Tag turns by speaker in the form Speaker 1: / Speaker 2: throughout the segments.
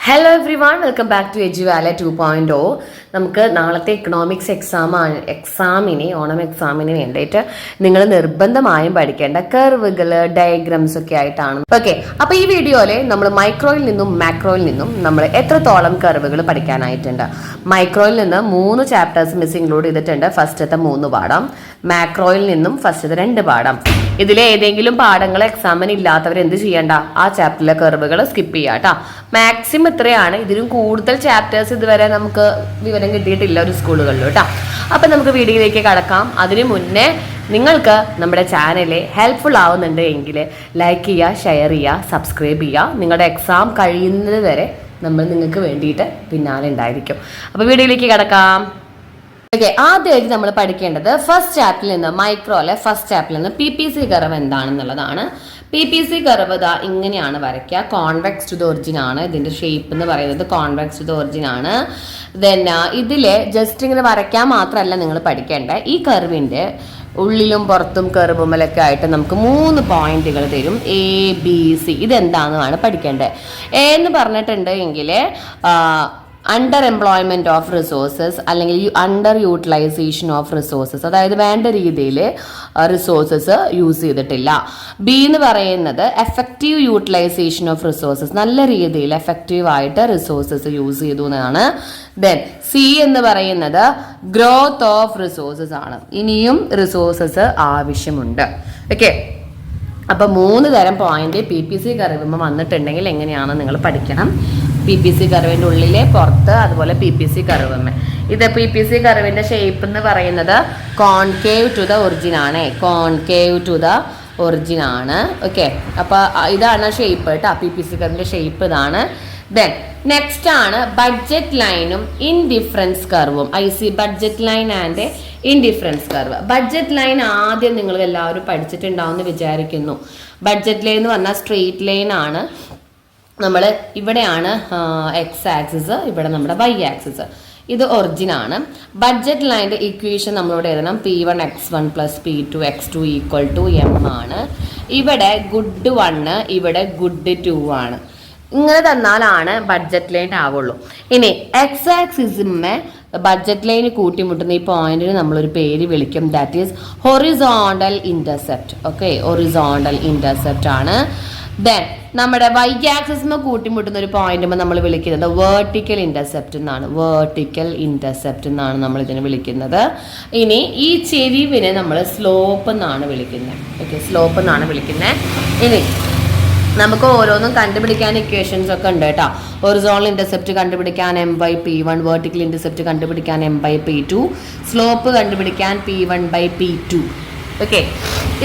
Speaker 1: Hello everyone, welcome back to Eduvala 2.0. നമുക്ക് നാളത്തെ economics എക്സാമിന് ഓണം എക്സാമിന് വേണ്ടിയിട്ട് നിങ്ങൾ നിർബന്ധമായും പഠിക്കേണ്ട കർവുകൾ, ഡയഗ്രാംസ് ഒക്കെ ആയിട്ടാണ്. ഓക്കെ, അപ്പോൾ ഈ വീഡിയോയിൽ നമ്മൾ മൈക്രോയിൽ നിന്നും മാക്രോയിൽ നിന്നും നമ്മൾ എത്രത്തോളം കർവുകൾ പഠിക്കാനായിട്ടുണ്ട്. മൈക്രോയിൽ നിന്ന് 3 ചാപ്റ്റേഴ്സ് മിസ് ഇൻക്ലൂഡ് ചെയ്തിട്ടുണ്ട്. ഫസ്റ്റത്തെ 3 പാഠം, മാക്രോയിൽ നിന്നും ഫസ്റ്റത്തെ 2 പാഠം. ഇതിലെ ഏതെങ്കിലും പാഠങ്ങൾ എക്സാമിന് ഇല്ലാത്തവർ എന്ത് ചെയ്യണ്ട, ആ ചാപ്റ്ററിലെ കർവുകൾ സ്കിപ്പ് ചെയ്യാട്ടോ. മാക്സിമം ഇത്രയാണ്. ഇതിലും കൂടുതൽ ചാപ്റ്റേഴ്സ് ഇതുവരെ നമുക്ക് വിവരം കിട്ടിയിട്ടില്ല ഒരു സ്കൂളുകളിലും കേട്ടോ. അപ്പം നമുക്ക് വീഡിയോയിലേക്ക് കടക്കാം. അതിനു മുന്നേ നിങ്ങൾക്ക് നമ്മുടെ ചാനൽ ഹെൽപ്ഫുൾ ആവുന്നുണ്ട് എങ്കിൽ ലൈക്ക് ചെയ്യുക, ഷെയർ ചെയ്യുക, സബ്സ്ക്രൈബ് ചെയ്യുക. നിങ്ങളുടെ എക്സാം കഴിയുന്നത് വരെ നമ്മൾ നിങ്ങൾക്ക് വേണ്ടിയിട്ട് പിന്നാലെ ഉണ്ടായിരിക്കും. അപ്പോൾ വീഡിയോയിലേക്ക് കടക്കാം. ഓക്കെ, ആദ്യമായിട്ട് നമ്മൾ പഠിക്കേണ്ടത് ഫസ്റ്റ് ചാപ്റ്ററിൽ നിന്ന്, മൈക്രോയിലെ ഫസ്റ്റ് ചാപ്റ്ററിൽ നിന്ന് PPC കർവ് എന്താണെന്നുള്ളതാണ്. PPC കർവ് ഇതാ ഇങ്ങനെയാണ് വരയ്ക്കുക. കോൺവെക്സ് ടു ദ ഒറിജിൻ ആണ് ഇതിൻ്റെ ഷേപ്പ് എന്ന് പറയുന്നത്. കോൺവെക്സ് ടു ദ ഒറിജിൻ ആണ്. ദെൻ ഇതിലെ ജസ്റ്റ് ഇങ്ങനെ വരയ്ക്കാൻ മാത്രമല്ല നിങ്ങൾ പഠിക്കേണ്ടത്. ഈ കർവിൻ്റെ ഉള്ളിലും പുറത്തും കർവുമലൊക്കെ ആയിട്ട് നമുക്ക് 3 പോയിന്റുകൾ തരും, ABC. ഇതെന്താണെന്നാണ് പഠിക്കേണ്ടത്. എന്ന് പറഞ്ഞിട്ടുണ്ട് എങ്കിൽ അണ്ടർ എംപ്ലോയ്മെന്റ് ഓഫ് റിസോഴ്സസ് അല്ലെങ്കിൽ അണ്ടർ യൂട്ടിലൈസേഷൻ ഓഫ് റിസോഴ്സസ്, അതായത് വേണ്ട രീതിയിൽ റിസോഴ്സസ് യൂസ് ചെയ്തിട്ടില്ല. ബി എന്ന് പറയുന്നത് എഫക്റ്റീവ് യൂട്ടിലൈസേഷൻ ഓഫ് റിസോഴ്സസ്, നല്ല രീതിയിൽ എഫക്റ്റീവ് ആയിട്ട് റിസോഴ്സസ് യൂസ് ചെയ്തു എന്നാണ്. ദെൻ സി എന്ന് പറയുന്നത് ഗ്രോത്ത് ഓഫ് റിസോഴ്സസ് ആണ്, ഇനിയും റിസോഴ്സസ് ആവശ്യമുണ്ട്. ഓക്കെ, അപ്പോൾ 3 തരം പോയിന്റ് PPC കർവുമ്പോൾ വന്നിട്ടുണ്ടെങ്കിൽ എങ്ങനെയാണ് നിങ്ങൾ പഠിക്കണം. PPC കർവിൻ്റെ ഉള്ളിലെ പുറത്ത്, അതുപോലെ PPC കർവുമ്മേ. ഇത് PPC കർവിൻ്റെ ഷേപ്പ് എന്ന് പറയുന്നത് കോൺകേവ് ടു ദ ഒറിജിൻ ആണ്. കോൺകേവ് ടു ദ ഒറിജിൻ ആണ്. ഓക്കെ, അപ്പോൾ ഇതാണ് ഷേപ്പ് കേട്ടോ. PPC കർവിൻ്റെ ഷേപ്പ് ഇതാണ്. ദെൻ നെക്സ്റ്റ് ആണ് ബഡ്ജറ്റ് ലൈനും ഇൻഡിഫറൻസ് കർവും. IC budget line and indifference curve. Budget line ആദ്യം നിങ്ങൾ എല്ലാവരും പഠിച്ചിട്ടുണ്ടാവും എന്ന് വിചാരിക്കുന്നു. ബഡ്ജറ്റ് ലൈൻ എന്ന് പറഞ്ഞാൽ സ്ട്രെയിറ്റ് ലൈൻ ആണ്. നമ്മൾ ഇവിടെയാണ് എക്സ് ആക്സിസ്, ഇവിടെ നമ്മുടെ Y ആക്സിസ്. ഇത് ഒറിജിൻ ആണ്. ബഡ്ജറ്റ് ലൈൻ്റെ ഇക്വേഷൻ നമ്മളിവിടെ എഴുതണം. P1 x1 + P2 x2 = M ആണ്. ഇവിടെ ഗുഡ് 1, ഇവിടെ ഗുഡ് 2 ആണ്. ഇങ്ങനെ തന്നാലാണ് ബഡ്ജറ്റ് ലൈൻ ആവുള്ളൂ. ഇനി എക്സ് ആക്സിസിന്മേ ബഡ്ജറ്റ് ലൈന് കൂട്ടിമുട്ടുന്ന ഈ പോയിന്റിന് നമ്മളൊരു പേര് വിളിക്കും, that is horizontal intercept. Okay, horizontal intercept ആണ്. ദെൻ നമ്മുടെ Y ആക്സിസിന് കൂട്ടിമുട്ടുന്ന ഒരു പോയിന്റുമ്പോൾ നമ്മൾ വിളിക്കുന്നത് വേർട്ടിക്കൽ ഇന്റർസെപ്റ്റ് എന്നാണ്. വേർട്ടിക്കൽ ഇന്റർസെപ്റ്റ് എന്നാണ് നമ്മൾ ഇതിനെ വിളിക്കുന്നത്. ഇനി ഈ ചെരിവിനെ നമ്മൾ സ്ലോപ്പ് എന്നാണ് വിളിക്കുന്നത്. ഓക്കെ, സ്ലോപ്പ് എന്നാണ് വിളിക്കുന്നത്. ഇനി നമുക്ക് ഓരോന്നും കണ്ടുപിടിക്കാൻ ഇക്വേഷൻസ് ഒക്കെ ഉണ്ട് കേട്ടോ. ഹൊറിസോണ്ടൽ ഇന്റർസെപ്റ്റ് കണ്ടുപിടിക്കാൻ M/P1, വെർട്ടിക്കൽ ഇന്റർസെപ്റ്റ് കണ്ടുപിടിക്കാൻ M/P2, സ്ലോപ്പ് കണ്ടുപിടിക്കാൻ P1/P2. ഓക്കെ,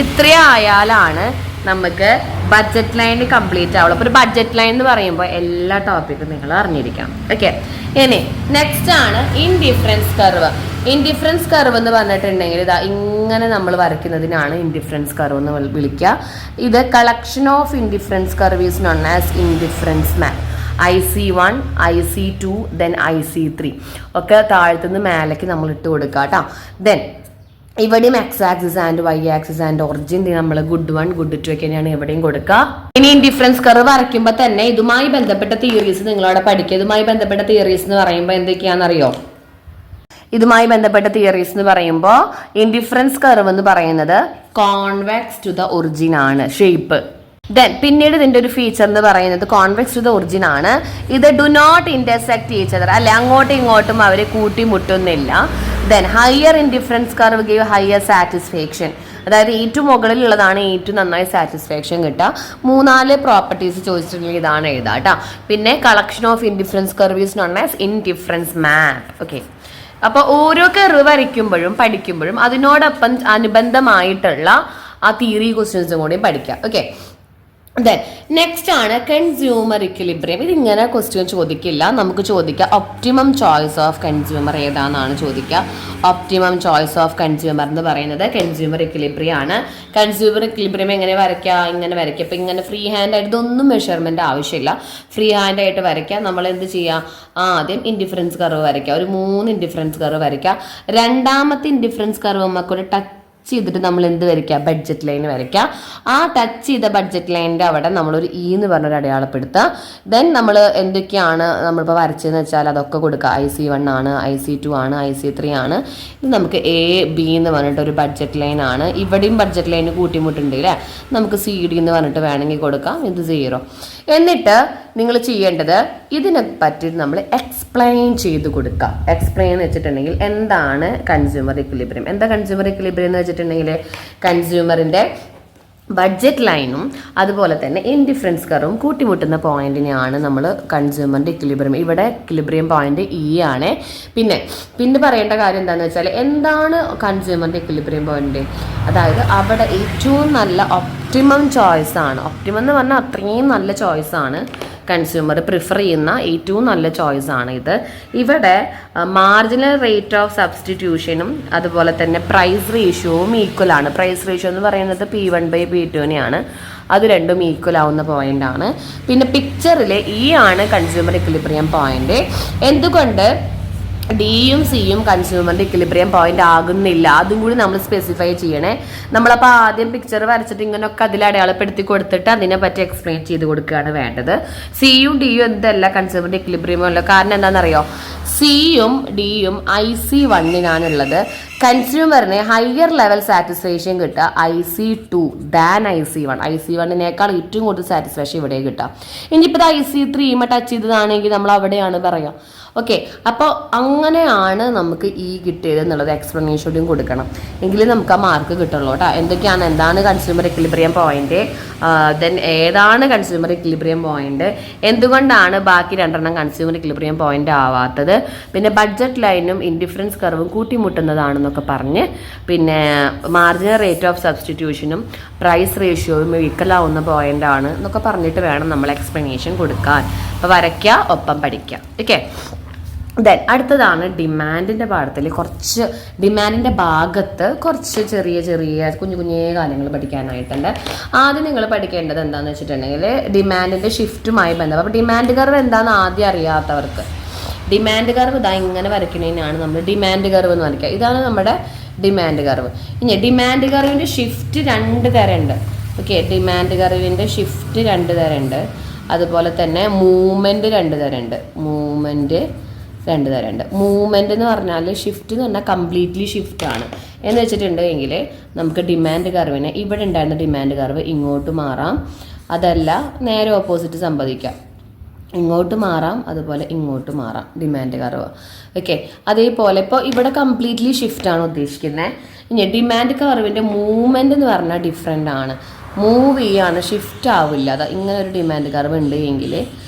Speaker 1: ഇത്രയായാലാണ് നമുക്ക് ബഡ്ജറ്റ് ലൈൻ കംപ്ലീറ്റ് ആവുള്ളൂ. അപ്പോൾ ഒരു ബഡ്ജറ്റ് ലൈൻ എന്ന് പറയുമ്പോൾ എല്ലാ ടോപ്പിക്കും നിങ്ങൾ അറിഞ്ഞിരിക്കണം. ഓക്കെ, ഇനി നെക്സ്റ്റ് ആണ് ഇൻഡിഫറൻസ് കർവ്. ഇൻഡിഫറൻസ് കർവ് എന്ന് പറഞ്ഞിട്ടുണ്ടെങ്കിൽ ഇതാ ഇങ്ങനെ നമ്മൾ വരയ്ക്കുന്നതിനാണ് ഇൻഡിഫറൻസ് കർവ് എന്ന് വിളിക്കുക. ഇത് collection of indifference curve is known as indifference map. IC1, IC2, then IC3 ഒക്കെ താഴത്തുനിന്ന് മേലേക്ക് നമ്മൾ ഇട്ട് കൊടുക്കുക കേട്ടോ. ദെൻ ഇവിടെയും X axis and Y axis and origin നമ്മൾ ഗുഡ് 1, ഗുഡ് 2 ഒക്കെയാണ് ഇവിടെയും കൊടുക്കുക. ഇനി ഇൻഡിഫറൻസ് കർവ് വരയ്ക്കുമ്പോൾ തന്നെ ഇതുമായി ബന്ധപ്പെട്ട തിയറീസ് നിങ്ങളവിടെ പഠിക്കുക. ഇതുമായി ബന്ധപ്പെട്ട തിയറീസ് എന്ന് പറയുമ്പോൾ എന്തൊക്കെയാണെന്നറിയോ? ഇതുമായി ബന്ധപ്പെട്ട തിയറീസ് എന്ന് പറയുമ്പോൾ ഇൻഡിഫറൻസ് കർവ് എന്ന് പറയുന്നത് കോൺവെക്സ് ടു ദ ഒറിജിൻ ആണ് ഷേപ്പ്. ദെൻ പിന്നീട് ഇതിന്റെ ഒരു ഫീച്ചർ എന്ന് പറയുന്നത് കോൺവെക്സ് ടു ദ ഒറിജിൻ ആണ്. ഇത് do not intersect each other, അല്ലെ അങ്ങോട്ടും ഇങ്ങോട്ടും അവർ കൂട്ടിമുട്ടുന്നില്ല. Then higher indifference curve give higher satisfaction, അതായത് ഏറ്റവും മുകളിലുള്ളതാണ് ഏറ്റവും നന്നായി സാറ്റിസ്ഫാക്ഷൻ കിട്ടുക. 3-4 പ്രോപ്പർട്ടീസ് ചോദിച്ചിട്ടുണ്ടെങ്കിൽ ഇതാണ് എഴുതാം കേട്ടോ. പിന്നെ collection of indifference curve is known as indifference map. Okay, അപ്പോൾ ഓരോ കർവ് വരയ്ക്കുമ്പോഴും പഠിക്കുമ്പോഴും അതിനോടൊപ്പം അനുബന്ധമായിട്ടുള്ള ആ തിയറി ക്വസ്റ്റ്യൻസും കൂടി പഠിക്കാം. ഓക്കെ, ദെൻ നെക്സ്റ്റ് ആണ് കൺസ്യൂമർ ഇക്വിലിബ്രിയം. ഇതിങ്ങനെ ക്വസ്റ്റ്യൻ ചോദിക്കില്ല, നമുക്ക് ചോദിക്കാം ഒപ്റ്റിമം ചോയ്സ് ഓഫ് കൺസ്യൂമർ ഏതാണെന്നാണ് ചോദിക്കുക. ഒപ്റ്റിമം ചോയ്സ് ഓഫ് കൺസ്യൂമർ എന്ന് പറയുന്നത് കൺസ്യൂമർ ഇക്വിലിബ്രിയം ആണ്. കൺസ്യൂമർ ഇക്വിലിബ്രിയം എങ്ങനെ വരയ്ക്കുക? ഇങ്ങനെ വരയ്ക്കുക. ഇപ്പം ഇങ്ങനെ ഫ്രീ ഹാൻഡ് ആയിട്ട് ഇതൊന്നും മെഷർമെൻറ്റ് ആവശ്യമില്ല. ഫ്രീ ഹാൻഡ് ആയിട്ട് വരയ്ക്കുക. നമ്മൾ എന്ത് ചെയ്യുക? ആദ്യം ഇൻഡിഫറൻസ് കർവ് വരയ്ക്കുക. ഒരു 3 ഇൻഡിഫറൻസ് കർവ് വരയ്ക്കുക. രണ്ടാമത്തെ ഇൻഡിഫറൻസ് കർവ് നമുക്കൊരു ടച്ച് ചെയ്തിട്ട് നമ്മൾ എന്ത് വരയ്ക്കുക, ബഡ്ജറ്റ് ലൈൻ വരയ്ക്കുക. ആ ടച്ച് ചെയ്ത ബഡ്ജറ്റ് ലൈനിൻ്റെ അവിടെ നമ്മളൊരു ഇ എന്ന് പറഞ്ഞൊരു അടയാളപ്പെടുത്തുക. ദെൻ നമ്മൾ എന്തൊക്കെയാണ് നമ്മളിപ്പോൾ വരച്ചതെന്ന് വെച്ചാൽ അതൊക്കെ കൊടുക്കുക. IC1 ആണ്, IC2 ആണ്, IC3 ആണ്. ഇത് നമുക്ക് AB എന്ന് പറഞ്ഞിട്ട് ഒരു ബഡ്ജറ്റ് ലൈൻ ആണ്. ഇവിടെയും ബഡ്ജറ്റ് ലൈന് കൂട്ടിമുട്ടുണ്ട് അല്ലേ, നമുക്ക് CD എന്ന് പറഞ്ഞിട്ട് വേണമെങ്കിൽ കൊടുക്കാം. ഇത് 0. എന്നിട്ട് നിങ്ങൾ ചെയ്യേണ്ടത് ഇതിനെ പറ്റി നമ്മൾ എക്സ്പ്ലെയിൻ ചെയ്ത് കൊടുക്കുക. എക്സ്പ്ലെയിൻ എന്ന് വെച്ചിട്ടുണ്ടെങ്കിൽ എന്താണ് കൺസ്യൂമർ ഇക്വിലിബ്രിയം. എന്താ കൺസ്യൂമർ ഇക്വിലിബ്രിയം എന്ന് വെച്ചിട്ടുണ്ടെങ്കിൽ കൺസ്യൂമറിൻ്റെ ബഡ്ജറ്റ് ലൈനും അതുപോലെ തന്നെ ഇൻഡിഫറൻസ് കർവും കൂട്ടിമുട്ടുന്ന പോയിന്റിനെയാണ് നമ്മൾ കൺസ്യൂമറിൻ്റെ ഇക്വിലിബ്രിയം. ഇവിടെ ഇക്വിലിബ്രിയം പോയിന്റ് ആണ്. പിന്നെ പറയേണ്ട കാര്യം എന്താണെന്ന് വെച്ചാൽ എന്താണ് കൺസ്യൂമറിൻ്റെ ഇക്വിലിബ്രിയം പോയിന്റ്, അതായത് അവിടെ ഏറ്റവും നല്ല ഒപ്റ്റിമം ചോയ്സ് ആണ്. ഒപ്റ്റിമം എന്ന് പറഞ്ഞാൽ അത്രയും നല്ല ചോയ്സ് ആണ്, കൺസ്യൂമർ പ്രിഫർ ചെയ്യുന്ന ഏറ്റവും നല്ല ചോയ്സ് ആണ് ഇത്. ഇവിടെ മാർജിനൽ റേറ്റ് ഓഫ് സബ്സ്റ്റിറ്റ്യൂഷനും അതുപോലെ തന്നെ പ്രൈസ് റേഷ്യോവും ഈക്വൽ ആണ്. പ്രൈസ് റേഷ്യോ എന്ന് പറയുന്നത് P1/P2 അത് രണ്ടും ഈക്വൽ ആവുന്ന പോയിന്റ് ആണ്. പിന്നെ പിക്ചറിൽ ആണ് കൺസ്യൂമർ ഇക്വിലിബ്രിയം പോയിന്റ്. എന്തുകൊണ്ട് ഡിയും സിയും കൺസ്യൂമറിൻ്റെ ഇക്വിലിബ്രിയം പോയിന്റ് ആകുന്നില്ല, അതും കൂടി നമ്മൾ സ്പെസിഫൈ ചെയ്യണേ. നമ്മളപ്പോൾ ആദ്യം പിക്ചർ വരച്ചിട്ട് ഇങ്ങനെയൊക്കെ അതിൽ അടയാളപ്പെടുത്തി കൊടുത്തിട്ട് അതിനെ പറ്റി എക്സ്പ്ലെയിൻ ചെയ്ത് കൊടുക്കുകയാണ് വേണ്ടത്. സിയും ഡിയും എന്തല്ല കൺസ്യൂമറിൻ്റെ ഇക്വിലിബ്രിയം അല്ല. കാരണം എന്താണെന്നറിയോ, സിയും ഡിയും IC1 കൺസ്യൂമറിന് ഹയർ ലെവൽ സാറ്റിസ്ഫാക്ഷൻ കിട്ടുക IC2 ദാൻ IC1. IC1 ഏറ്റവും കൂടുതൽ സാറ്റിസ്ഫാക്ഷൻ ഇവിടെ കിട്ടാം. ഇനിയിപ്പോൾ IC3 ടച്ച് ചെയ്തതാണെങ്കിൽ നമ്മൾ അവിടെയാണ് പറയാം. ഓക്കെ, അപ്പോൾ അങ്ങനെയാണ് നമുക്ക് ഈ കിട്ടിയത് എന്നുള്ളത് എക്സ്പ്ലനേഷനും കൊടുക്കണം, എങ്കിലും നമുക്ക് ആ മാർക്ക് കിട്ടുള്ളൂ കേട്ടോ. എന്താണ് കൺസ്യൂമർ ഇക്വിലിബ്രിയം പോയിന്റ്, ദെൻ ഏതാണ് കൺസ്യൂമർ ഇക്വിലിബ്രിയം പോയിന്റ്, എന്തുകൊണ്ടാണ് ബാക്കി രണ്ടെണ്ണം കൺസ്യൂമർ ഇക്വിലിബ്രിയം പോയിന്റ് ആവാത്തത്, പിന്നെ ബഡ്ജറ്റ് ലൈനും ഇൻഡിഫറൻസ് കർവും കൂട്ടിമുട്ടുന്നതാണെന്നൊക്കെ പറഞ്ഞ്, പിന്നെ മാർജിനൽ റേറ്റ് ഓഫ് സബ്സ്റ്റിറ്റ്യൂഷനും പ്രൈസ് റേഷ്യോയും ഈക്വൽ ആവുന്ന പോയിന്റ് ആണ് എന്നൊക്കെ പറഞ്ഞിട്ട് വേണം നമ്മൾ എക്സ്പ്ലനേഷൻ കൊടുക്കാൻ. അപ്പോൾ വരയ്ക്കുക, ഒപ്പം പഠിക്കുക. ഓക്കെ, ദെൻ അടുത്തതാണ് ഡിമാൻഡിൻ്റെ പാഠത്തിൽ. കുറച്ച് ഡിമാൻഡിൻ്റെ ഭാഗത്ത് കുറച്ച് ചെറിയ കുഞ്ഞു കാര്യങ്ങൾ പഠിക്കാനായിട്ടുണ്ട്. ആദ്യം നിങ്ങൾ പഠിക്കേണ്ടത് എന്താണെന്ന് വെച്ചിട്ടുണ്ടെങ്കിൽ ഡിമാൻഡിൻ്റെ ഷിഫ്റ്റുമായി ബന്ധം. അപ്പോൾ ഡിമാൻഡ് കർവ് എന്താണെന്ന് ആദ്യം അറിയാത്തവർക്ക് ഡിമാൻഡ് കർവ് ഇതാ ഇങ്ങനെ വരയ്ക്കുന്നതിനാണ് നമ്മൾ ഡിമാൻഡ് കർവ് എന്ന് വരയ്ക്കുക. ഇതാണ് നമ്മുടെ ഡിമാൻഡ് കർവ്. ഇനി ഡിമാൻഡ് കർവിൻ്റെ ഷിഫ്റ്റ് 2 തരമുണ്ട്. ഓക്കെ, ഡിമാൻഡ് കർവിൻ്റെ ഷിഫ്റ്റ് 2 തരമുണ്ട്. അതുപോലെ തന്നെ മൂവ്മെൻറ്റ് 2 തരമുണ്ട്. മൂവ്മെൻറ്റ് എന്ന് പറഞ്ഞാൽ ഷിഫ്റ്റ് എന്ന് പറഞ്ഞാൽ കംപ്ലീറ്റ്ലി ഷിഫ്റ്റാണ് എന്ന് വെച്ചിട്ടുണ്ടെങ്കിൽ നമുക്ക് ഡിമാൻഡ് കർവിനെ ഇവിടെ ഉണ്ടായിരുന്ന ഡിമാൻഡ് കർവ് ഇങ്ങോട്ട് മാറാം, അതല്ല നേരെ ഓപ്പോസിറ്റ് സംഭവിക്കാം, ഇങ്ങോട്ട് മാറാം, അതുപോലെ ഇങ്ങോട്ട് മാറാം ഡിമാൻഡ് കർവ്. ഓക്കെ, അതേപോലെ ഇപ്പോൾ ഇവിടെ കംപ്ലീറ്റ്ലി ഷിഫ്റ്റാണ് ഉദ്ദേശിക്കുന്നത്. ഇനി ഡിമാൻഡ് കർവിൻ്റെ മൂവ്മെൻറ്റ് എന്ന് പറഞ്ഞാൽ ഡിഫറെൻ്റ് ആണ്, മൂവ് ചെയ്യാണ്, ഷിഫ്റ്റ് ആവില്ല. അതാ ഇങ്ങനെ ഒരു ഡിമാൻഡ് കർവ് ഉണ്ട് എങ്കിൽ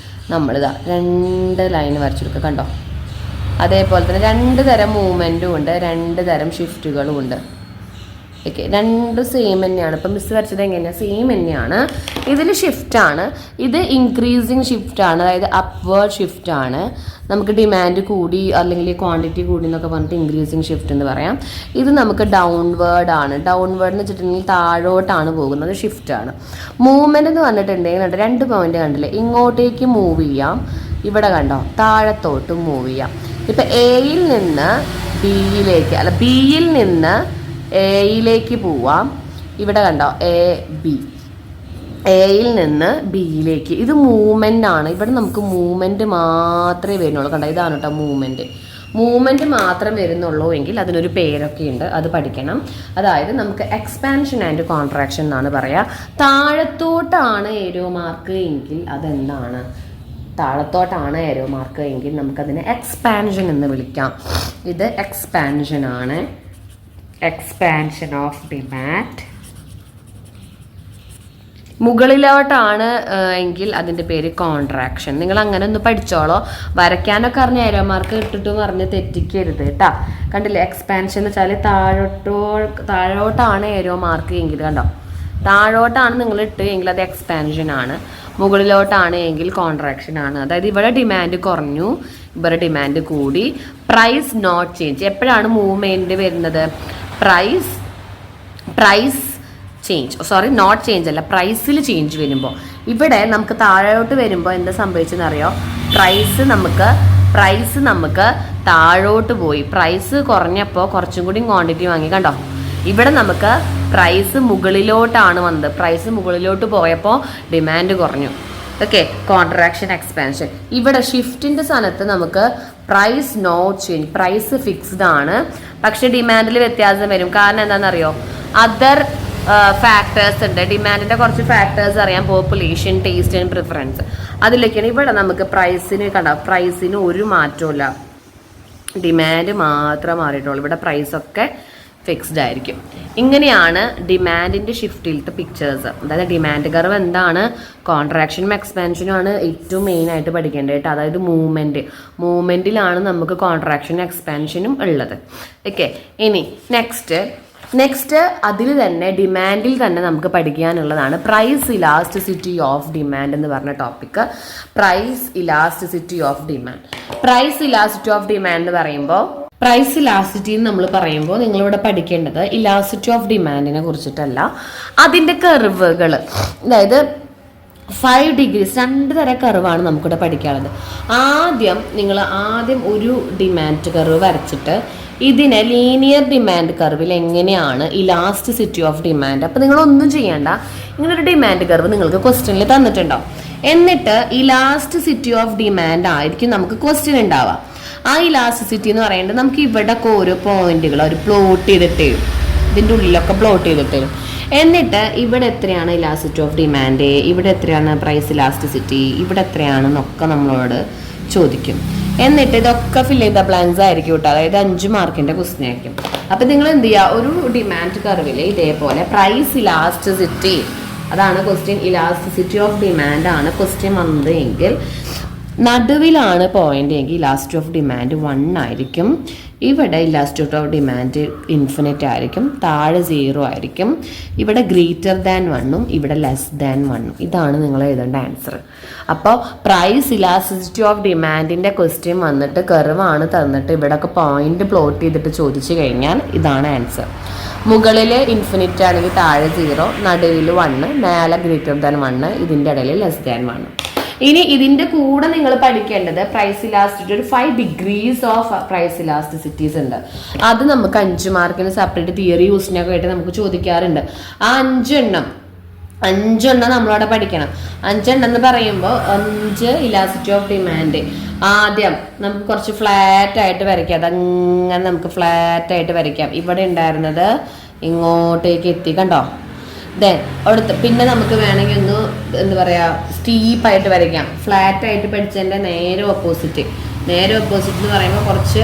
Speaker 1: നമ്മളിതാ 2 ലൈൻ വരച്ചെടുക്കുക, കണ്ടോ. അതേപോലെ തന്നെ 2 തരം മൂവ്മെൻറ്റും ഉണ്ട്, 2 തരം ഷിഫ്റ്റുകളും ഉണ്ട്. ഓക്കെ, 2 സെയിം തന്നെയാണ്. ഇപ്പം മിസ് വരച്ചത് എങ്ങനെയാണ്, സെയിം തന്നെയാണ്. ഇതിൽ ഷിഫ്റ്റാണ്, ഇത് ഇൻക്രീസിങ് ഷിഫ്റ്റാണ്, അതായത് അപ്വേർഡ് ഷിഫ്റ്റാണ്. നമുക്ക് ഡിമാൻഡ് കൂടി അല്ലെങ്കിൽ ക്വാണ്ടിറ്റി കൂടി എന്നൊക്കെ പറഞ്ഞിട്ട് ഇൻക്രീസിങ് ഷിഫ്റ്റ് എന്ന് പറയാം. ഇത് നമുക്ക് ഡൗൺവേർഡ് ആണ്. ഡൗൺവേർഡ് എന്ന് വെച്ചിട്ടുണ്ടെങ്കിൽ താഴോട്ടാണ് പോകുന്നത്, ഷിഫ്റ്റാണ്. മൂവ്മെൻറ്റ് എന്ന് പറഞ്ഞിട്ടുണ്ടെങ്കിൽ 2 പോയിന്റ് കണ്ടില്ലേ, ഇങ്ങോട്ടേക്ക് മൂവ് ചെയ്യാം, ഇവിടെ കണ്ടോ താഴത്തോട്ട് മൂവ് ചെയ്യാം. ഇപ്പം എയിൽ നിന്ന് ബിയിലേക്ക്, അല്ല ബിയിൽ നിന്ന് എയിലേക്ക് പോവാം. ഇവിടെ കണ്ടോ AB, എയിൽ നിന്ന് ബിയിലേക്ക്. ഇത് മൂവ്മെൻ്റ് ആണ്. ഇവിടെ നമുക്ക് മൂവ്മെൻറ്റ് മാത്രമേ വരുന്നുള്ളൂ, കണ്ടോ ഇതാണ് കേട്ടോ മൂവ്മെൻറ്റ് മാത്രം വരുന്നുള്ളൂ എങ്കിൽ അതിനൊരു പേരൊക്കെ ഉണ്ട്, അത് പഠിക്കണം. അതായത് നമുക്ക് എക്സ്പാൻഷൻ ആൻഡ് കോൺട്രാക്ഷൻ എന്നാണ് പറയുക. താഴത്തോട്ടാണ് ഏരോ മാർക്ക് എങ്കിൽ അതെന്താണ്, താഴത്തോട്ടാണ് ഏരോ മാർക്ക് എങ്കിൽ നമുക്കതിനെ എക്സ്പാൻഷൻ എന്ന് വിളിക്കാം. ഇത് എക്സ്പാൻഷൻ ആണ്, എക്സ്പാൻഷൻ ഓഫ് ഡിമാൻഡ്. മുകളിലോട്ടാണ് എങ്കിൽ അതിൻ്റെ പേര് കോൺട്രാക്ഷൻ. നിങ്ങൾ അങ്ങനെ ഒന്ന് പഠിച്ചോളോ. വരയ്ക്കാനൊക്കെ അറിഞ്ഞ ഏരോ മാർക്ക് ഇട്ടിട്ട് പറഞ്ഞ് തെറ്റിക്കരുത് കേട്ടോ. കണ്ടില്ലേ, എക്സ്പാൻഷൻ എന്ന് വെച്ചാൽ താഴോട്ടാണ് ഏരോ മാർക്ക് എങ്കിൽ, കണ്ടോ താഴോട്ടാണ് നിങ്ങൾ ഇട്ട് എങ്കിൽ അത് എക്സ്പാൻഷൻ ആണ്, മുകളിലോട്ടാണ് എങ്കിൽ കോൺട്രാക്ഷൻ ആണ്. അതായത് ഇവിടെ ഡിമാൻഡ് കുറഞ്ഞു, ഇവിടെ ഡിമാൻഡ് കൂടി. Price not change. എപ്പോഴാണ് മൂവ്മെൻറ്റ് വരുന്നത്, പ്രൈസ് ചേഞ്ച്, നോട്ട് ചേഞ്ച് അല്ല, പ്രൈസിൽ ചേഞ്ച് വരുമ്പോൾ. ഇവിടെ നമുക്ക് താഴോട്ട് വരുമ്പോൾ എന്താ സംഭവിച്ചെന്നറിയോ, പ്രൈസ് നമുക്ക് താഴോട്ട് പോയി. പ്രൈസ് കുറഞ്ഞപ്പോൾ കുറച്ചും കൂടി ക്വാണ്ടിറ്റി വാങ്ങി, കണ്ടോ ഇവിടെ നമുക്ക് പ്രൈസ് മുകളിലോട്ടാണ് വന്നത്. പ്രൈസ് മുകളിലോട്ട് പോയപ്പോൾ ഡിമാൻഡ് കുറഞ്ഞു. Okay, contraction expansion. ഇവിടെ ഷിഫ്റ്റിന്റെ സ്ഥാനത്ത് നമുക്ക് price not change, price fixed ആണ്, പക്ഷെ ഡിമാൻഡിൽ വ്യത്യാസം വരും. കാരണം എന്താണെന്നറിയോ, അതർ ഫാക്ടേഴ്സ് ഉണ്ട്. ഡിമാൻഡിന്റെ കുറച്ച് ഫാക്ടേഴ്സ് അറിയാം, പോപ്പുലേഷൻ, ടേസ്റ്റ് ആൻഡ് പ്രിഫറൻസ്. അതിലേക്കാണ്. ഇവിടെ നമുക്ക് പ്രൈസിന് പ്രൈസിന് ഒരു മാറ്റമില്ല, ഡിമാൻഡ് മാത്രമേ മാറിയിട്ടുള്ളൂ. ഇവിടെ പ്രൈസൊക്കെ ഫിക്സ്ഡ് ആയിരിക്കും. ഇങ്ങനെയാണ് ഡിമാൻഡിന്റെ ഷിഫ്റ്റിലത്തെ പിക്ചേഴ്സ്. അതായത് ഡിമാൻഡ് കർവ് എന്താണ്, കോൺട്രാക്ഷനും എക്സ്പാൻഷനും ആണ് ഏറ്റവും മെയിൻ ആയിട്ട് പഠിക്കേണ്ടത് കേട്ടോ. അതായത് മൂവ്മെന്റിലാണ് നമുക്ക് കോൺട്രാക്ഷനും എക്സ്പാൻഷനും ഉള്ളത്. ഓക്കെ, ഇനി നെക്സ്റ്റ് അതിൽ തന്നെ ഡിമാൻഡിൽ തന്നെ നമുക്ക് പഠിക്കാനുള്ളതാണ് പ്രൈസ് ഇലാസ്റ്റിസിറ്റി ഓഫ് ഡിമാൻഡ് എന്ന് പറഞ്ഞ topic. Price elasticity of demand. Price elasticity of demand എന്ന് പറയുമ്പോൾ, പ്രൈസ് ഇലാസ്റ്റിറ്റി എന്ന് നമ്മൾ പറയുമ്പോൾ നിങ്ങളിവിടെ പഠിക്കേണ്ടത് ഇലാസ്റ്റിറ്റി ഓഫ് ഡിമാൻഡിനെ കുറിച്ചിട്ടല്ല, അതിൻ്റെ കർവുകൾ. അതായത് 5 ഡിഗ്രീസ്, 2 തരം കർവാണ് നമുക്കിവിടെ പഠിക്കാനുള്ളത്. നിങ്ങൾ ആദ്യം ഒരു ഡിമാൻഡ് കർവ് വരച്ചിട്ട് ഇതിനെ ലീനിയർ ഡിമാൻഡ് കർവിൽ എങ്ങനെയാണ് ഇലാസ്റ്റിസിറ്റി ഓഫ് ഡിമാൻഡ്. അപ്പോൾ നിങ്ങളൊന്നും ചെയ്യേണ്ട, ഇങ്ങനൊരു ഡിമാൻഡ് കർവ് നിങ്ങൾക്ക് ക്വസ്റ്റ്യനിൽ തന്നിട്ടുണ്ടാവും. എന്നിട്ട് ഇലാസ്റ്റിസിറ്റി ഓഫ് ഡിമാൻഡ് ആയിരിക്കും നമുക്ക് ക്വസ്റ്റ്യൻ ഉണ്ടാവുക. ആ ഇലാസ്റ്റിസിറ്റി എന്ന് പറയുന്നത് നമുക്ക് ഇവിടെ ഓരോ പോയിന്റുകൾ ഒരു പ്ലോട്ട് ചെയ്തിട്ട് ഇതിൻ്റെ ഉള്ളിലൊക്കെ പ്ലോട്ട് ചെയ്തിട്ട് എന്നിട്ട് ഇവിടെ എത്രയാണ് ഇലാസ്റ്റിസിറ്റി ഓഫ് ഡിമാൻഡ്, ഇവിടെ എത്രയാണ് പ്രൈസ് ഇലാസ്റ്റിസിറ്റി, ഇവിടെ എത്രയാണെന്നൊക്കെ നമ്മളോട് ചോദിക്കും. എന്നിട്ട് ഇതൊക്കെ ഫിൽ ചെയ്ത ബ്ലാങ്ക്സ് ആയിരിക്കും കേട്ടോ. അതായത് 5 മാർക്കിന്റെ ക്വസ്റ്റ്യൻ ആയിരിക്കും. അപ്പം നിങ്ങൾ എന്ത് ചെയ്യുക, ഒരു ഡിമാൻഡ് കർവിൽ ഇതേപോലെ പ്രൈസ് ഇലാസ്റ്റിസിറ്റി, അതാണ് ക്വസ്റ്റ്യൻ, ഇലാസ്റ്റിസിറ്റി ഓഫ് ഡിമാൻഡ് ആണ് ക്വസ്റ്റ്യൻ വന്നത് എങ്കിൽ നടുവിലാണ് പോയിന്റ് എങ്കിൽ ഇലാസ്റ്റിസിറ്റി ഓഫ് ഡിമാൻഡ് 1 ആയിരിക്കും. ഇവിടെ ഇലാസ്റ്റിസിറ്റി ഓഫ് ഡിമാൻഡ് ഇൻഫിനിറ്റ് ആയിരിക്കും, താഴെ 0 ആയിരിക്കും. ഇവിടെ ഗ്രേറ്റർ ദാൻ 1ഉം ഇവിടെ ലെസ് ദാൻ 1ഉം. ഇതാണ് നിങ്ങൾ എഴുതേണ്ട ആൻസർ. അപ്പോൾ പ്രൈസ് ഇലാസ്റ്റിസിറ്റി ഓഫ് ഡിമാൻഡിൻ്റെ ക്വസ്റ്റ്യൻ വന്നിട്ട് കർവാണ് തന്നിട്ട് ഇവിടെയൊക്കെ പോയിന്റ് പ്ലോട്ട് ചെയ്തിട്ട് ചോദിച്ചു കഴിഞ്ഞാൽ ഇതാണ് ആൻസർ. മുകളിൽ ഇൻഫിനിറ്റ് ആണെങ്കിൽ താഴെ 0, നടുവിൽ 1, മേലെ ഗ്രേറ്റർ ദാൻ 1, ഇതിൻ്റെ ഇടയിൽ ലെസ് ദാൻ 1. ഇനി ഇതിന്റെ കൂടെ നിങ്ങൾ പഠിക്കേണ്ടത് പ്രൈസ് ഇലാസ്റ്റിസിറ്റി, ഒരു 5 ഡിഗ്രീസ് ഓഫ് പ്രൈസ് ഇലാസ്റ്റിസിറ്റീസ് ഉണ്ട്. അത് നമുക്ക് 5 മാർക്കിന് സെപ്പറേറ്റ് തിയറി യൂസിനൊക്കെ ആയിട്ട് നമുക്ക് ചോദിക്കാറുണ്ട്. ആ 5 എണ്ണം നമ്മളവിടെ പഠിക്കണം. 5 എണ്ണം എന്ന് പറയുമ്പോൾ 5 ഇലാസ്റ്റിസിറ്റി ഓഫ് ഡിമാൻഡ്. ആദ്യം നമുക്ക് കുറച്ച് ഫ്ലാറ്റ് ആയിട്ട് വരയ്ക്കാം. അതങ്ങനെ നമുക്ക് ഫ്ലാറ്റ് ആയിട്ട് വരയ്ക്കാം. ഇവിടെ ഉണ്ടായിരുന്നത് ഇങ്ങോട്ടേക്ക് എത്തി, കണ്ടോ? അടുത്ത് പിന്നെ നമുക്ക് വേണമെങ്കിൽ ഒന്ന് എന്താ പറയുക, സ്റ്റീപ്പായിട്ട് വരയ്ക്കാം. ഫ്ലാറ്റ് ആയിട്ട് പഠിച്ചതിൻ്റെ നേരെ ഓപ്പോസിറ്റ് എന്ന് പറയുമ്പോൾ കുറച്ച്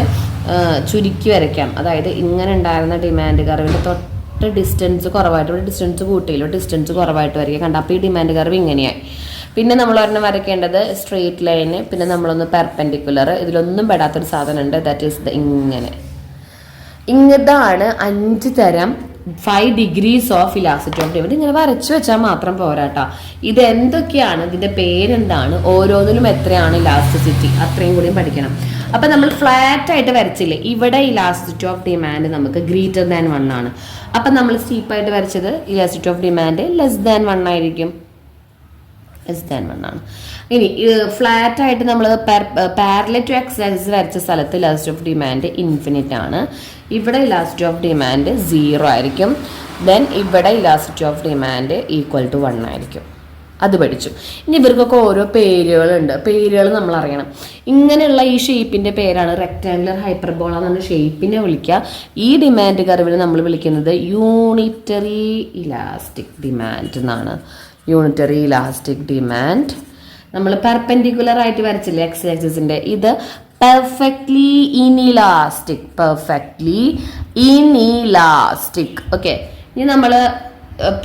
Speaker 1: ചുരുക്കി വരയ്ക്കാം. അതായത് ഇങ്ങനെ ഉണ്ടായിരുന്ന ഡിമാൻഡ് കർവിൻ്റെ തൊട്ട് ഡിസ്റ്റൻസ് കുറവായിട്ട്, ഇവിടെ ഡിസ്റ്റൻസ് കൂട്ടിയില്ലോ, ഡിസ്റ്റൻസ് കുറവായിട്ട് വരയ്ക്കുക. കണ്ട, അപ്പോൾ ഈ ഡിമാൻഡ് കർവ് ഇങ്ങനെയായി. പിന്നെ നമ്മൾ ഒരെണ്ണം വരയ്ക്കേണ്ടത് സ്ട്രെയിറ്റ് ലൈന്, പിന്നെ നമ്മളൊന്ന് പെർപെൻഡിക്കുലർ. ഇതിലൊന്നും പെടാത്തൊരു സാധനം ഉണ്ട്, ദാറ്റ് ഈസ് ഇതാണ് 5 തരം 5 degrees of elasticity of demand. ഇങ്ങനെ വരച്ചു വെച്ചാൽ മാത്രം പോരാട്ടോ. ഇത് എന്തൊക്കെയാണ്, ഇതിന്റെ പേരെന്താണ്, ഓരോന്നിലും എത്രയാണ് ഇലാസ്റ്റിസിറ്റി, അത്രയും കൂടിയും പഠിക്കണം. അപ്പം നമ്മൾ ഫ്ലാറ്റ് ആയിട്ട് വരച്ചില്ലേ, ഇവിടെ ഇലാസ്റ്റിസിറ്റി ഓഫ് ഡിമാൻഡ് നമുക്ക് ഗ്രേറ്റർ ദാൻ 1 ആണ്. അപ്പം നമ്മൾ സ്റ്റീപ്പായിട്ട് വരച്ചത് elasticity of demand less than 1 ആയിരിക്കും, ലെസ് ദാൻ 1 ആണ്. ഇനി ഫ്ലാറ്റ് ആയിട്ട് നമ്മൾ പാരലൽ ടു എക്സ് ആക്സിസ് വരച്ച സ്ഥലത്ത് ഇലാസ്റ്റിസിറ്റി ഓഫ് ഡിമാൻഡ് ഇൻഫിനിറ്റ് ആണ്. ഇവിടെ ഇലാസ്റ്റിസിറ്റി ഓഫ് ഡിമാൻഡ് 0 ആയിരിക്കും. ദെൻ ഇവിടെ elasticity of demand equal to 1 ആയിരിക്കും. അത് പഠിച്ചു. ഇനി ഇവർക്കൊക്കെ ഓരോ പേരുകളുണ്ട്, പേരുകൾ നമ്മൾ അറിയണം. ഇങ്ങനെയുള്ള ഈ ഷേപ്പിന്റെ പേരാണ് റെക്ടാങ്കുലർ ഹൈപ്പർബോള എന്നാണ് ഷേപ്പിനെ വിളിക്കുക. ഈ ഡിമാൻഡ് കർവിനെ നമ്മൾ വിളിക്കുന്നത് യൂണിറ്ററി ഇലാസ്റ്റിക് ഡിമാൻഡ് എന്നാണ്. Unitary elastic demand. നമ്മൾ പെർപെൻഡിക്കുലർ ആയിട്ട് വരച്ചില്ലേ എക്സ് ആക്സിസിന്റെ, ഇത് പെർഫെക്റ്റ്ലി ഇൻഇലാസ്റ്റിക്. ഓക്കെ, ഇനി നമ്മൾ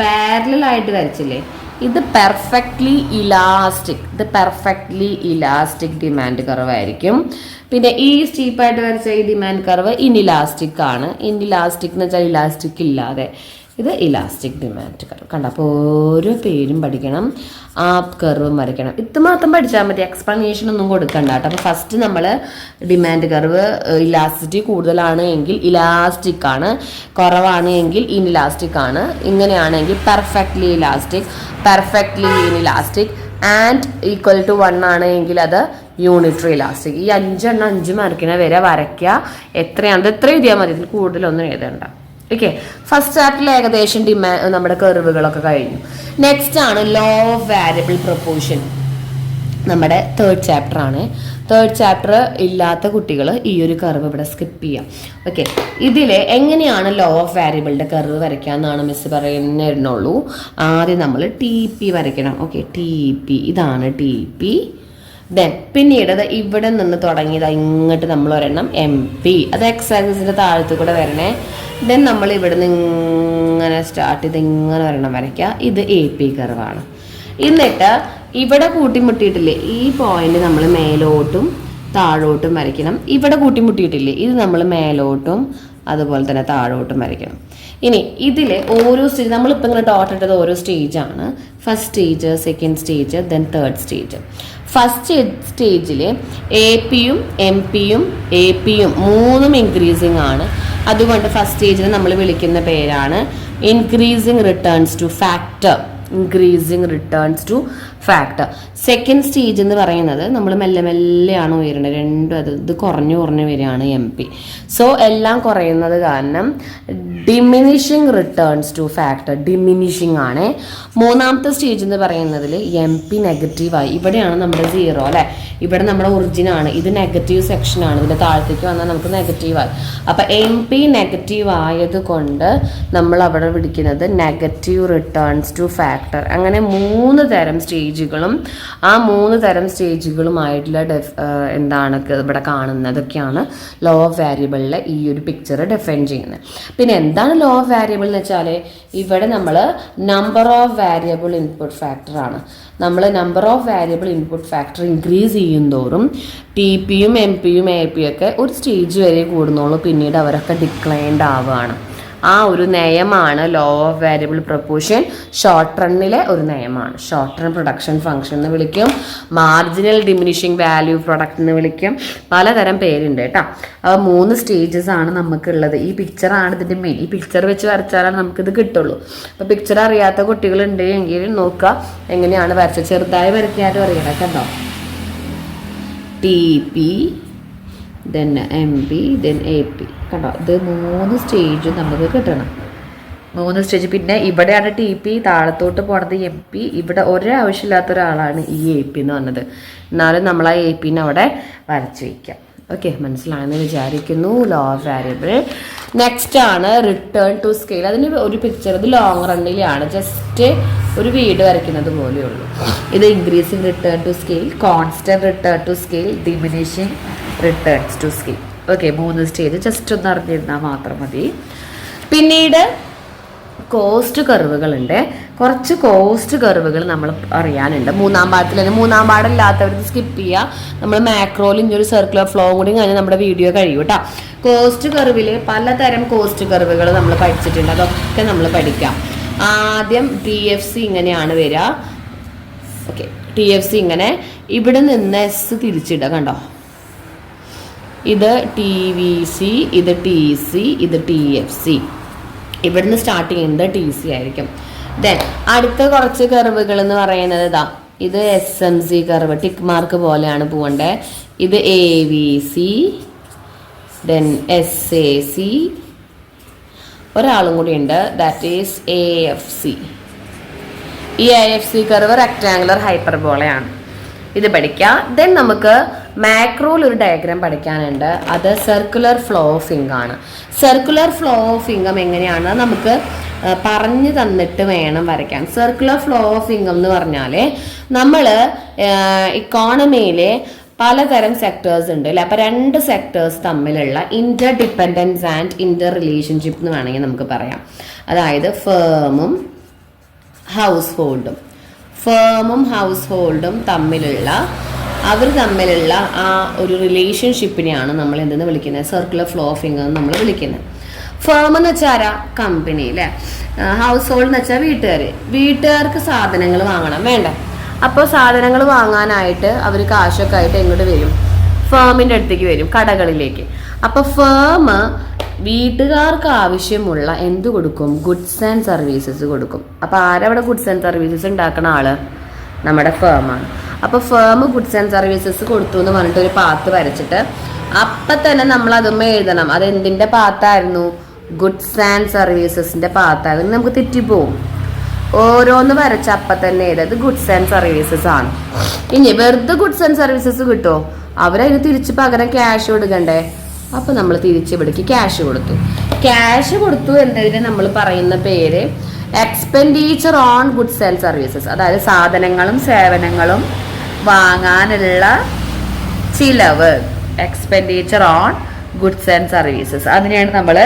Speaker 1: പാരലൽ ആയിട്ട് വരച്ചില്ലേ, ഇത് പെർഫെക്റ്റ്ലി ഇലാസ്റ്റിക് ഡിമാൻഡ് കർവ് ആയിരിക്കും. പിന്നെ ഈ സ്റ്റീപ്പായിട്ട് വരച്ച ഈ ഡിമാൻഡ് കർവ് ഇൻഇലാസ്റ്റിക് ആണ്. ഇൻഇലാസ്റ്റിക് എന്ന് വെച്ചാൽ ഇലാസ്റ്റിക് ഇല്ലാതെ, ഇത് ഇലാസ്റ്റിക് ഡിമാൻഡ് കർവ്. കണ്ട, അപ്പോൾ ഓരോ പേരും പഠിക്കണം, ആ കർവും വരയ്ക്കണം. ഇത്രമാത്രം പഠിച്ചാൽ മതി, എക്സ്പ്ലനേഷൻ ഒന്നും കൊടുക്കണ്ട കേട്ടോ. അപ്പോൾ ഫസ്റ്റ് നമ്മൾ ഡിമാൻഡ് കർവ് ഇലാസ്റ്റിറ്റി കൂടുതലാണ് എങ്കിൽ ഇലാസ്റ്റിക് ആണ്, കുറവാണ് എങ്കിൽ ഇൻഇലാസ്റ്റിക് ആണ്. ഇങ്ങനെയാണെങ്കിൽ perfectly inelastic and equal to 1 ആണ് എങ്കിൽ അത് യൂണിറ്ററി ഇലാസ്റ്റിക്. ഈ 5 മാർക്കിനെ വരെ വരയ്ക്കുക. എത്രയാണ്, എത്ര എഴുതിയാൽ മതി, ഇതിൽ കൂടുതലൊന്നും എഴുതണ്ട. ഓക്കെ, ഫസ്റ്റ് ചാപ്റ്ററിൽ ഏകദേശം നമ്മുടെ കർവുകളൊക്കെ കഴിഞ്ഞു. നെക്സ്റ്റ് ആണ് ലോ ഓഫ് വാരിയബിൾ പ്രൊപ്പോർഷൻ. നമ്മുടെ തേർഡ് ചാപ്റ്റർ ആണ്. തേർഡ് ചാപ്റ്റർ ഇല്ലാത്ത കുട്ടികൾ ഈ ഒരു കർവ് ഇവിടെ സ്കിപ്പ് ചെയ്യാം. ഓക്കെ, ഇതിൽ എങ്ങനെയാണ് ലോ ഓഫ് വാരിയബിളിൻ്റെ കർവ് വരയ്ക്കാമെന്നാണ് മിസ് പറയുന്നുള്ളൂ. ആദ്യം നമ്മൾ ടി പി വരയ്ക്കണം. ഓക്കെ, ടി പി, ഇതാണ് ടി പി. ദെൻ പിന്നീട് ഇവിടെ നിന്ന് തുടങ്ങിയത് ഇങ്ങോട്ട് നമ്മൾ ഒരെണ്ണം എം പി, അത് എക്സ് ആക്സിസിൻ്റെ താഴത്തു കൂടെ വരണേ. ദെൻ നമ്മൾ ഇവിടെ നിന്ന് ഇങ്ങനെ സ്റ്റാർട്ട് ചെയ്ത് ഇങ്ങനെ ഒരെണ്ണം വരയ്ക്കുക. ഇത് എ പി കർവാണ്. എന്നിട്ട് ഇവിടെ കൂട്ടിമുട്ടിയിട്ടില്ലേ, ഈ പോയിന്റ് നമ്മൾ മേലോട്ടും താഴോട്ടും വരയ്ക്കണം. ഇവിടെ കൂട്ടിമുട്ടിയിട്ടില്ലേ, ഇത് നമ്മൾ മേലോട്ടും അതുപോലെ തന്നെ താഴോട്ടും വരയ്ക്കണം. ഇനി ഇതിൽ ഓരോ സ്റ്റേജ് നമ്മളിപ്പോൾ ഇങ്ങനെ ഡോട്ട് ഇട്ടത് ഓരോ സ്റ്റേജാണ്. First stage, second stage, then third stage. First സ്റ്റേജിൽ എ പിയും എം പിയും എ പിയും മൂന്നും ഇൻക്രീസിങ് ആണ്. അതുകൊണ്ട് ഫസ്റ്റ് സ്റ്റേജിൽ നമ്മൾ വിളിക്കുന്ന പേരാണ് increasing returns two factor. Increasing returns two factor. Second stage എന്ന് പറയുന്നത് നമ്മൾ മെല്ലെ മെല്ലെയാണ് ഉയരുന്നത്. രണ്ടും ഇത് കുറഞ്ഞു വരികയാണ് എം പി. സോ എല്ലാം കുറയുന്നത് കാരണം diminishing returns two factor, diminishing ആണ്. മൂന്നാമത്തെ സ്റ്റേജ് എന്ന് പറയുന്നതിൽ എം പി നെഗറ്റീവായി. ഇവിടെയാണ് നമ്മുടെ സീറോ അല്ലേ, ഇവിടെ നമ്മുടെ ഒറിജിനാണ്. ഇത് നെഗറ്റീവ് സെക്ഷനാണ്. ഇതിൻ്റെ താഴത്തേക്ക് വന്നാൽ നമുക്ക് നെഗറ്റീവായി. അപ്പം എം പി നെഗറ്റീവ് ആയത് കൊണ്ട് നമ്മൾ അവിടെ വിളിക്കുന്നത് നെഗറ്റീവ് റിട്ടേൺസ് ടു ഫാക്ടർ. അങ്ങനെ 3 തരം സ്റ്റേജുകളും ആ 3 തരം സ്റ്റേജുകളുമായിട്ടുള്ള എന്താണ് ഇവിടെ കാണുന്നതൊക്കെയാണ് ലോ ഓഫ് വാരിയബിളിലെ ഈ ഒരു പിക്ചർ ഡിഫൈൻ ചെയ്യുന്നത്. പിന്നെ എന്താണ് ലോ ഓഫ് വാരിയബിൾ എന്ന് വെച്ചാൽ ഇവിടെ നമ്മൾ number of variable input factor ആണ്. നമ്മൾ number of variable input factor increase ചെയ്യുന്തോറും ടി പിയും എം പിയും എ പിയും ഒക്കെ ഒരു സ്റ്റേജ് വരെ കൂടുന്നുള്ളൂ. പിന്നീട് അവരൊക്കെ ഡിക്ലൈൻഡ് ആവുകയാണ്. ആ ഒരു നയമാണ് law of variable proportion. Short റണ്ണിലെ ഒരു നയമാണ്. ഷോർട്ട് റൺ പ്രൊഡക്ഷൻ ഫംഗ്ഷൻ എന്ന് വിളിക്കും, മാർജിനൽ ഡിമിനിഷിങ് വാല്യൂ പ്രൊഡക്റ്റ് എന്ന് വിളിക്കും, പലതരം പേരുണ്ട് കേട്ടോ. അപ്പോൾ 3 സ്റ്റേജസ് ആണ് നമുക്കുള്ളത്. ഈ പിക്ചറാണ് ഇതിൻ്റെ മെയിൻ. ഈ പിക്ചർ വെച്ച് വരച്ചാലാണ് നമുക്കിത് കിട്ടുള്ളൂ. അപ്പോൾ പിക്ചർ അറിയാത്ത കുട്ടികളുണ്ട് എങ്കിൽ നോക്കുക എങ്ങനെയാണ് വരച്ചത്. ചെറുതായി വരയ്ക്കാനും അറിയണം കേട്ടോ. T P, then M P, then A P. കണ്ടോ, ഇത് 3 സ്റ്റേജും നമുക്ക് കിട്ടണം. 3 സ്റ്റേജ്. പിന്നെ ഇവിടെയാണ് ടി പി, താഴത്തോട്ട് പോണത് എം പി. ഇവിടെ ഒരാവശ്യമില്ലാത്ത ഒരാളാണ് ഈ എ പി എന്ന് പറഞ്ഞത്. എന്നാലും നമ്മൾ ആ എ പിനെ അവിടെ വരച്ച് വയ്ക്കാം. ഓക്കെ, മനസ്സിലാണെന്ന് വിചാരിക്കുന്നു. Law of variable. നെക്സ്റ്റ് ആണ് റിട്ടേൺ ടു സ്കെയിൽ. അതിന് ഒരു പിക്ചർ, ഇത് ലോങ് റണ്ണിലാണ്, ജസ്റ്റ് ഒരു വീട് വരയ്ക്കുന്നത് പോലെയുള്ളൂ. ഇത് increasing return to scale, constant return to scale, diminishing returns to scale. Okay, 3 stage just ഒന്ന് അറിഞ്ഞിരുന്നാൽ മാത്രം മതി. പിന്നീട് കോസ്റ്റ് കർവുകളുണ്ട്. കുറച്ച് കോസ്റ്റ് കർവുകൾ നമ്മൾ അറിയാനുണ്ട്. 3-ാം പാഠത്തിൽ തന്നെ. 3-ാം പാഠമില്ലാത്തവർക്ക് സ്കിപ്പ് ചെയ്യുക. നമ്മൾ മാക്രോയിൽ ഇങ്ങനൊരു സർക്കുലർ ഫ്ലോ കൂടി കഴിഞ്ഞാൽ നമ്മുടെ വീഡിയോ കഴിയും കേട്ടോ. കോസ്റ്റ് കർവിൽ പലതരം കോസ്റ്റ് കർവുകൾ നമ്മൾ പഠിച്ചിട്ടുണ്ട്. അതൊക്കെ നമ്മൾ പഠിക്കാം. ആദ്യം TFC ഇങ്ങനെയാണ് വരിക. ഓക്കെ, TFC ഇങ്ങനെ ഇവിടെ നിന്ന് എസ് തിരിച്ചിടുക. കണ്ടോ, ഇത് TVC, ഇത് TC, ഇത് TFC. ഇവിടുന്ന് സ്റ്റാർട്ട് ചെയ്യുന്നത് TC ആയിരിക്കും. ദെൻ അടുത്ത കുറച്ച് കർവുകൾ എന്ന് പറയുന്നത് ഇതാ, ഇത് SMC കർവ്, ടിക്ക് മാർക്ക് പോലെയാണ് പോകേണ്ടത്. ഇത് AVC, ദെൻ SAC, ഒരാളും കൂടി ഉണ്ട്, ദാറ്റ് ഈസ് AFC. ഈ AFC കർവ് റെക്ടാങ്കുലർ ഹൈപ്പർബോളയാണ്. ഇത് പഠിക്കാം. ദെൻ നമുക്ക് മാക്രോയിൽ ഒരു ഡയഗ്രാം പഠിക്കാനുണ്ട്. അത് സർക്കുലർ ഫ്ലോ ഓഫ് ഇൻകം ആണ്. സർക്കുലർ ഫ്ലോ ഓഫ് ഇൻകം എങ്ങനെയാണ് നമുക്ക് പറഞ്ഞു തന്നിട്ട് വേണം വരയ്ക്കാൻ. സർക്കുലർ ഫ്ലോ ഓഫ് ഇൻകം എന്ന് പറഞ്ഞാൽ നമ്മൾ ഇക്കോണമിയിലെ പലതരം സെക്ടേഴ്സ് ഉണ്ട് അല്ലേ. അപ്പോൾ 2 സെക്ടേഴ്സ് തമ്മിലുള്ള Inter dependence and Inter relationship എന്ന് വേണമെങ്കിൽ നമുക്ക് പറയാം. അതായത് ഫേമും ഹൗസ് ഹോൾഡും. ഫേമും ഹൗസ് ഹോൾഡും തമ്മിലുള്ള ആ ഒരു റിലേഷൻഷിപ്പിനെയാണ് നമ്മൾ എന്തെന്ന് വിളിക്കുന്നത്, സർക്കുലർ ഫ്ലോ ഓഫ് ഇൻകം എന്ന് നമ്മൾ വിളിക്കുന്നത്. ഫേം എന്ന് വെച്ചാൽ ആരാ, കമ്പനി അല്ലേ. ഹൗസ് ഹോൾഡ് എന്ന് വെച്ചാൽ വീട്ടുകാർക്ക് സാധനങ്ങൾ വാങ്ങണം വേണ്ടേ. അപ്പോൾ സാധനങ്ങൾ വാങ്ങാനായിട്ട് അവർ കാശൊക്കെ ആയിട്ട് എങ്ങോട്ട് വരും, ഫേമിൻ്റെ അടുത്തേക്ക് വരും, കടകളിലേക്ക്. അപ്പോൾ ഫേം വീട്ടുകാർക്ക് ആവശ്യമുള്ള എന്ത് കൊടുക്കും, ഗുഡ്സ് ആൻഡ് സർവീസസ് കൊടുക്കും. അപ്പോൾ ആരവിടെ ഗുഡ്സ് ആൻഡ് സർവീസസ് ഉണ്ടാക്കുന്ന ആള്, നമ്മുടെ ഫേമാണ്. അപ്പോൾ ഫേം ഗുഡ്സ് ആൻഡ് സർവീസസ് കൊടുത്തു എന്ന് പറഞ്ഞിട്ട് ഒരു പാത്ത് വരച്ചിട്ട് അപ്പം തന്നെ നമ്മൾ അതുമ്മ എഴുതണം അതെന്തിൻ്റെ പാത്തായിരുന്നു, ഗുഡ്സ് ആൻഡ് സർവീസസിന്റെ പാത്താകും നമുക്ക് തെറ്റിപ്പോവും. ഓരോന്ന് വരച്ച അപ്പം തന്നെ ഏതത് ഗുഡ്സ് ആൻഡ് സർവീസസ് ആണ്. ഇനി വെറുതെ ഗുഡ്സ് ആൻഡ് സർവീസസ് കിട്ടുമോ? അവരതിന് തിരിച്ച് പകരം ക്യാഷ് കൊടുക്കണ്ടേ? അപ്പൊ നമ്മൾ തിരിച്ച് ഇവിടേക്ക് ക്യാഷ് കൊടുത്തു. ക്യാഷ് കൊടുത്തു എന്നതിന് നമ്മൾ പറയുന്ന പേര് expenditure on goods and services. അതായത് സാധനങ്ങളും സേവനങ്ങളും വാങ്ങാനുള്ള ചിലവ്, expenditure on goods and services. അതിനെയാണ് നമ്മൾ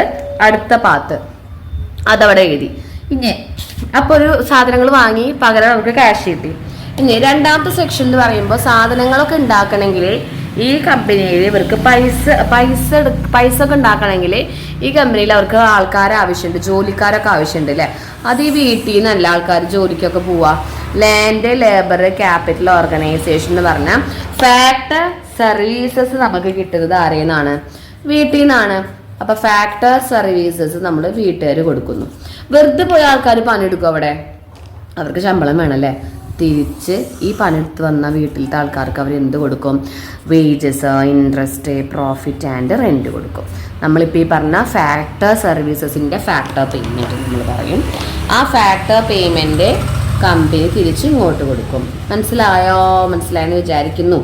Speaker 1: അടുത്ത പാത്ത് അതവിടെ എഴുതി. ഇനി അപ്പൊ ഒരു സാധനങ്ങൾ വാങ്ങി പകരം നമുക്ക് ക്യാഷ് കിട്ടി. ഇനി രണ്ടാമത്തെ സെക്ഷനിൽ പറയുമ്പോൾ സാധനങ്ങളൊക്കെ ഉണ്ടാക്കണമെങ്കിൽ ഈ കമ്പനിയിൽ ഇവർക്ക് പൈസ ഒക്കെ ഉണ്ടാക്കണമെങ്കിൽ ഈ കമ്പനിയിൽ അവർക്ക് ആൾക്കാരെ ആവശ്യമുണ്ട്, ജോലിക്കാരൊക്കെ ആവശ്യമുണ്ട് അല്ലേ. അത് ഈ വീട്ടിൽ നിന്നല്ല ആൾക്കാർ ജോലിക്കൊക്കെ പോവാ. ലാൻഡ് ലേബർ ക്യാപിറ്റൽ ഓർഗനൈസേഷൻ എന്ന് പറഞ്ഞാൽ ഫാക്ടർ സർവീസസ് നമുക്ക് കിട്ടുന്നത് ആരെന്നാണ്? വീട്ടിൽ നിന്നാണ്. അപ്പൊ ഫാക്ടർ സർവീസസ് നമ്മൾ വീട്ടുകാർ കൊടുക്കുന്നു. വെറുതെ പോയ ആൾക്കാർ പണിയെടുക്കും, അവിടെ അവർക്ക് ശമ്പളം വേണമല്ലേ. തിരിച്ച് ഈ പണിയെടുത്ത് വന്ന വീട്ടിലത്തെ ആൾക്കാർക്ക് അവർ എന്ത് കൊടുക്കും? Wages, interest, profit and rent കൊടുക്കും. നമ്മളിപ്പോൾ ഈ പറഞ്ഞ ഫാക്ടർ സർവീസസിൻ്റെ ഫാക്ടർ പേയ്മെൻറ്റ് നമ്മൾ പറയും. ആ ഫാക്ടർ പേയ്മെൻറ്റ് കമ്പനി തിരിച്ച് ഇങ്ങോട്ട് കൊടുക്കും. മനസ്സിലായെന്ന് വിചാരിക്കുന്നു.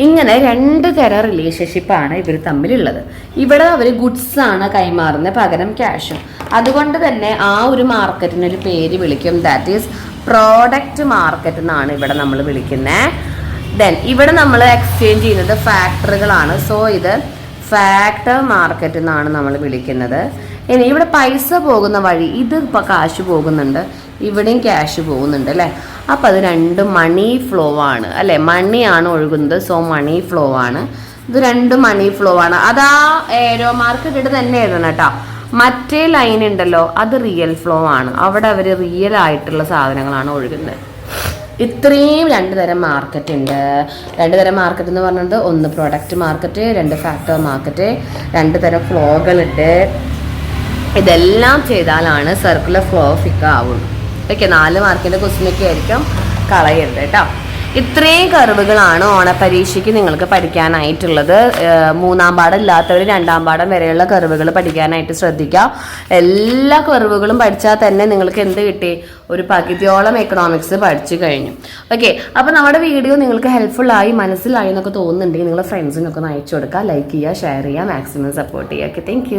Speaker 1: ഇങ്ങനെ രണ്ട് തരം റിലേഷൻഷിപ്പാണ് ഇവർ തമ്മിലുള്ളത്. ഇവിടെ അവർ ഗുഡ്സ് ആണ് കൈമാറുന്നത്, പകരം ക്യാഷും. അതുകൊണ്ട് തന്നെ ആ ഒരു മാർക്കറ്റിനൊരു പേര് വിളിക്കും, ദാറ്റ് ഈസ് പ്രോഡക്റ്റ് മാർക്കറ്റ് എന്നാണ് ഇവിടെ നമ്മൾ വിളിക്കുന്നത്. ദെൻ ഇവിടെ നമ്മൾ എക്സ്ചേഞ്ച് ചെയ്യുന്നത് ഫാക്ടറികളാണ്. സോ ഇത് ഫാക്ടർ മാർക്കറ്റ് എന്നാണ് നമ്മൾ വിളിക്കുന്നത്. ഇനി ഇവിടെ പൈസ പോകുന്ന വഴി ഇത് ഇപ്പോൾ കാശ് പോകുന്നുണ്ട്, ഇവിടെയും ക്യാഷ് പോകുന്നുണ്ട് അല്ലേ. അപ്പം അത് രണ്ടും മണി ഫ്ലോ ആണ് അല്ലേ, മണിയാണ് ഒഴുകുന്നത്. സോ മണി ഫ്ലോ ആണ്. ഇത് രണ്ടും മണി ഫ്ലോ ആണ്. അതാ ഏരോ മാർക്ക് ഇട്ടിട്ട് തന്നെ എഴുതണം കേട്ടോ. മറ്റേ ലൈൻ ഉണ്ടല്ലോ അത് റിയൽ ഫ്ലോ ആണ്. അവിടെ അവർ റിയൽ ആയിട്ടുള്ള സാധനങ്ങളാണ് ഒഴുകുന്നത്. ഇത്രയും രണ്ട് തരം മാർക്കറ്റ് ഉണ്ട്. രണ്ട് തരം മാർക്കറ്റ് എന്ന് പറഞ്ഞത് ഒന്ന് പ്രൊഡക്റ്റ് മാർക്കറ്റ്, രണ്ട് ഫാക്ടർ മാർക്കറ്റ്, രണ്ട് തരം ഫ്ലോകളുണ്ട്. ഇതെല്ലാം ചെയ്താലാണ് സർക്കുലർ ഫ്ലോ ഫിക്ക ആവുള്ളൂ. ഓക്കെ, 4 മാർക്കിൻ്റെ ക്വസ്റ്റ്യനൊക്കെ ആയിരിക്കും, കളയരുത് കേട്ടോ. ഇത്രയും കർവുകളാണ് ഓണപരീക്ഷയ്ക്ക് നിങ്ങൾക്ക് പഠിക്കാനായിട്ടുള്ളത്. 3ാം പാഠം ഇല്ലാത്തവർ 2ാം പാഠം വരെയുള്ള കർവുകൾ പഠിക്കാനായിട്ട് ശ്രദ്ധിക്കുക. എല്ലാ കർവുകളും പഠിച്ചാൽ തന്നെ നിങ്ങൾക്ക് എന്ത് കിട്ടി? ഒരു പകുതിയോളം എക്കണോമിക്സ് പഠിച്ചു കഴിഞ്ഞു. ഓക്കെ, അപ്പോൾ നമ്മുടെ വീഡിയോ നിങ്ങൾക്ക് ഹെൽപ്ഫുള്ളായി മനസ്സിലായി എന്നൊക്കെ തോന്നുന്നുണ്ടെങ്കിൽ നിങ്ങളുടെ ഫ്രണ്ട്സിനൊക്കെ ഒന്ന് അയച്ചു കൊടുക്കുക, ലൈക്ക് ചെയ്യുക, ഷെയർ ചെയ്യുക, മാക്സിമം സപ്പോർട്ട് ചെയ്യുക. Okay, thank